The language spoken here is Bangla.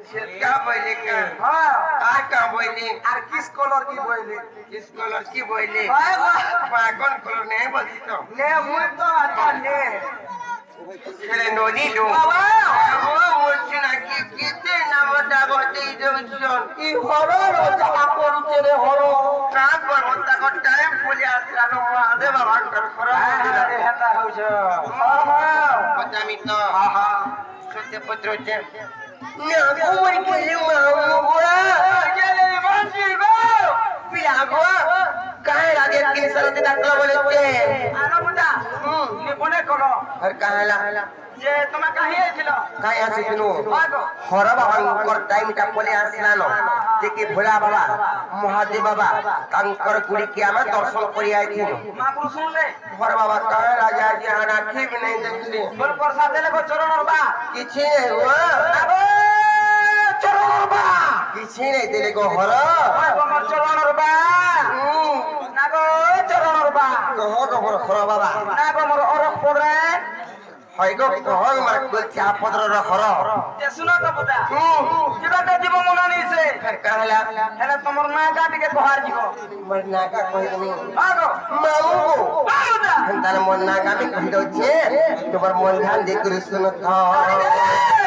क्या बोले का हां আর কা बोले আর কিস কলর কি বইলে किस कलर की बोले ওই গো पागल कलर नहीं बोली तो নে মুই তো আটা নে ছেলে নদী দো বাবা ও বলছিনা কি কিতে নামটা বলতে জংশন কি হলো রোজা করতে রে হলো না পর্বত কো টাইম বলে আসলানো আদে বাবা কর খরা আরে হেতা হইছ হ্যাঁ পজামি তো হ্যাঁ সত্যি পত্র যে না কোই গেলে মাওয়া গেলে বাঁচি গো পিয়াগো কাহে রাগে কিন সরতে ডাকলা বলেছে আনো মুদা নি বনে করো আর কাহেলা যে তোমা কাহি আইছিল কাহে আসিনু আগো হর বাবাঙ্কর টাইমটা বলে আসলানো যে কি ভোলা বাবা মহাদেব বাবা কাঙ্কর গুড়ি কি আমার দর্শন করি আইছিল মা পুরু শুনলে হর বাবা কাহে রাজা জি হানা ঠিক নেই দেখলি বল প্রসাদ দেলে গো চরণর বা কিছু নেই ও আগো চরণর বা কিছু নেই দিলে গো হর আগো মোর চরণর বা নাগো চরণর বা কহ গো হর বাবা নাগো মোর অরক পড়ে হয় গো কহ মার কল চা পত্র হর যে শুনো তো বুদা কিবাটা জীব মনা নিছে কাহেলা হেলে তোমার না কাটিকে কহার জীব মর নাকা কই তুমি আগো মাউ বুদা তাহলে মন নাকা আমি কই দউছে তোমার মন ধ্যান দিয়ে করে শুনো তো